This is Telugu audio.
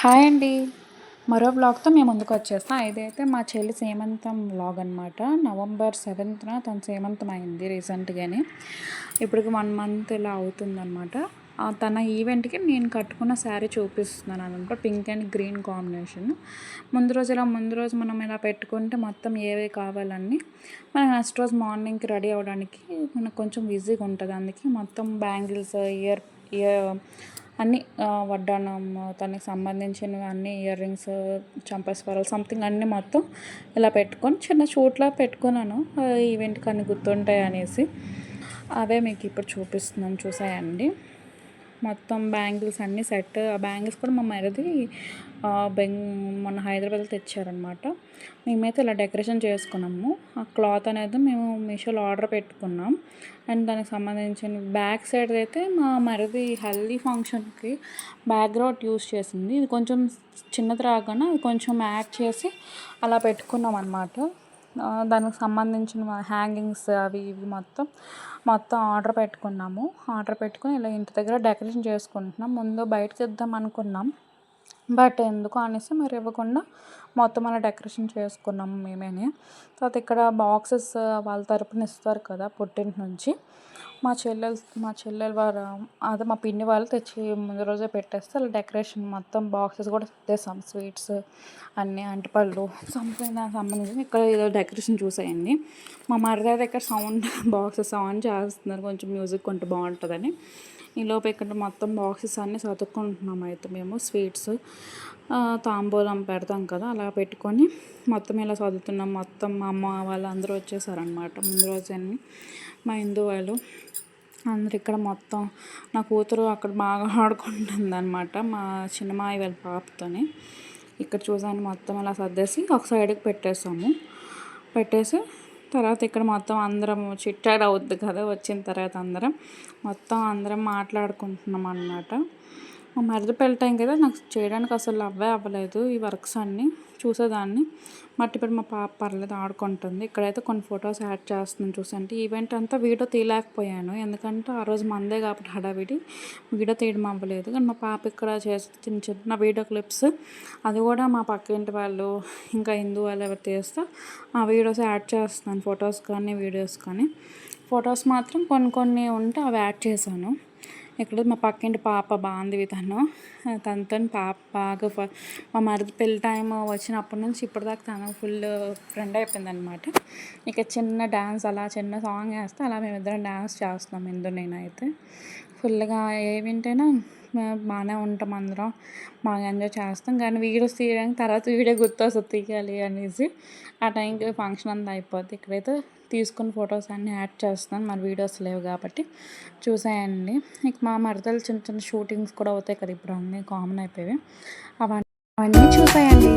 హాయ్ అండి. మరో వ్లాగ్‌తో మేము ముందుకొచ్చేసాం. ఇదైతే మా చెల్లి సీమంతం వ్లాగ్ అనమాట. నవంబర్ 7న తన సీమంతం అయింది రీసెంట్‌గానే. ఇప్పటికి 1 మంత్ ఇలా అవుతుందనమాట. తన ఈవెంట్‌కి నేను కట్టుకున్న శారీ చూపిస్తున్నాననమాట. Pink and green combination. ముందు రోజు మనం ఇలా పెట్టుకుంటే మొత్తం ఏవేవి కావాలన్నీ మనం నెక్స్ట్ రోజు మార్నింగ్‌కి రెడీ అవ్వడానికి మనకు కొంచెం ఈజీగా ఉంటది. అందుకే మొత్తం బ్యాంగిల్స్, ఇయర్ అన్నీ వడ్డానం, తనకి సంబంధించినవి అన్నీ ఇయర్ రింగ్స్, చంపస్వరాలు సంథింగ్ అన్నీ మొత్తం ఇలా పెట్టుకొని చిన్న షూట్‌లా పెట్టుకున్నాను. ఈవెంట్‌కి అన్నీ గుర్తుంటాయి అనేసి. అవే మీకు ఇప్పుడు చూపిస్తున్నాను చూసేయండి. మొత్తం బ్యాంగిల్స్ అన్నీ సెట్. ఆ బ్యాంగిల్స్ కూడా మా మరిది మొన్న హైదరాబాద్‌లో తెచ్చారనమాట. మేమైతే ఇలా డెకరేషన్ చేసుకున్నాము. ఆ క్లాత్ అనేది మేము మీషోలో ఆర్డర్ పెట్టుకున్నాం. అండ్ దానికి సంబంధించిన బ్యాక్ సైడ్ అయితే మా మరిది హల్దీ ఫంక్షన్‌కి బ్యాక్‌గ్రౌండ్ యూజ్ చేసింది. ఇది కొంచెం చిన్నది రాగానే అది కొంచెం యాడ్ చేసి అలా పెట్టుకున్నాం అనమాట. దానికి సంబంధించిన హ్యాంగింగ్స్ అవి ఇవి మొత్తం ఆర్డర్ పెట్టుకున్నాము. ఆర్డర్ పెట్టుకొని ఇలా ఇంటి దగ్గర డెకరేషన్ చేసుకుంటున్నాం. ముందు బయటకి ఇద్దాం అనుకున్నాం. బట్ ఎందుకో అనేసి మరి ఇవ్వకుండా మొత్తం అలా డెకరేషన్ చేసుకున్నాము మేమేనే. తర్వాత ఇక్కడ బాక్సెస్ వాళ్ళ తరపున ఇస్తారు కదా పుట్టింటి నుంచి. మా చెల్లెలు వారు అదే మా పిన్ని వాళ్ళు తెచ్చి ముందు రోజే పెట్టేస్తే అలా డెకరేషన్ మొత్తం బాక్సెస్ కూడా సర్దేశాం. స్వీట్స్ అన్నీ అరటిపళ్ళు సంథింగ్ దానికి సంబంధించి ఇక్కడ ఏదో డెకరేషన్ చూసేయండి. మా మరిది అయితే ఇక్కడ సౌండ్ బాక్సెస్ ఆన్ చేస్తున్నారు కొంచెం మ్యూజిక్ కొంటే బాగుంటుందని. ఈలోపు ఇక్కడ మొత్తం బాక్సెస్ అన్నీ సర్దుకుంటున్నాం అయితే మేము స్వీట్స్ తాంబూలం పెడతాం కదా అలా పెట్టుకొని మొత్తం ఇలా చదువుతున్నాం. మొత్తం మా అమ్మ వాళ్ళు అందరూ వచ్చేసారనమాట ముందు రోజు అన్నీ మా హిందూ వాళ్ళు అందరు ఇక్కడ మొత్తం నా కూతురు అక్కడ బాగా ఆడుకుంటుంది అనమాట మా చిన్నమాయి వాళ్ళ పాపతోని. ఇక్కడ చూసాను మొత్తం అలా సర్దేసి ఒక సైడ్కి పెట్టేసి తర్వాత ఇక్కడ మొత్తం అందరం చిట్ చాట్ అవుద్ది కదా వచ్చిన తర్వాత అందరం మాట్లాడుకుంటున్నాం అన్నమాట. మా మరిది పెళ్ళి టైం కదా నాకు చేయడానికి అసలు అవ్వలేదు ఈ వర్క్స్ అన్నీ చూసేదాన్ని. బట్ ఇప్పుడు మా పాప పర్లేదు ఆడుకుంటుంది. ఇక్కడైతే కొన్ని ఫొటోస్ యాడ్ చేస్తున్నాను చూసంటే ఈవెంట్ అంతా వీడియో తీయలేకపోయాను ఎందుకంటే ఆ రోజు మందే కాబట్టి హడావిడి వీడియో తీయడం అవ్వలేదు. కానీ మా పాప ఇక్కడ చేసి చిన్న చిన్న వీడియో క్లిప్స్ అది కూడా మా పక్కింటి వాళ్ళు ఇంకా హిందూ వాళ్ళు ఎవరు తీస్తే ఆ వీడియోస్ యాడ్ చేస్తున్నాను ఫొటోస్ కానీ వీడియోస్ కానీ. ఫొటోస్ మాత్రం కొన్ని ఉంటే అవి యాడ్ చేశాను. ఇక్కడ మా పక్కింటి పాప బాగుంది తనతో పాప బాగా మా మరిది పెళ్ళి టైం వచ్చినప్పటి నుంచి ఇప్పటిదాకా తను ఫుల్ ఫ్రెండ్ అయిపోయింది అనమాట. ఇక చిన్న డ్యాన్స్ అలా చిన్న సాంగ్ వేస్తే అలా మేమిద్దరం డ్యాన్స్ చేస్తున్నాం నేనైతే ఫుల్గా ఏ వింటైనా బాగానే ఉంటాం అందరం బాగా ఎంజాయ్ చేస్తాం. కానీ వీడియోస్ తీయడానికి తర్వాత వీడియో గుర్తొస్తుంది తీయాలి అనేసి ఆ టైంకి ఫంక్షన్ అంతా అయిపోద్ది. ఇక్కడైతే తీసుకున్న ఫొటోస్ అన్నీ యాడ్ చేస్తున్నాను మరి వీడియోస్ లేవు కాబట్టి చూసేయండి. ఇక మా మరదలు చిన్న చిన్న షూటింగ్స్ కూడా అవుతాయి కదా ఇప్పుడు అన్నీ కామన్ అయిపోయాయి అవన్నీ చూసేయండి.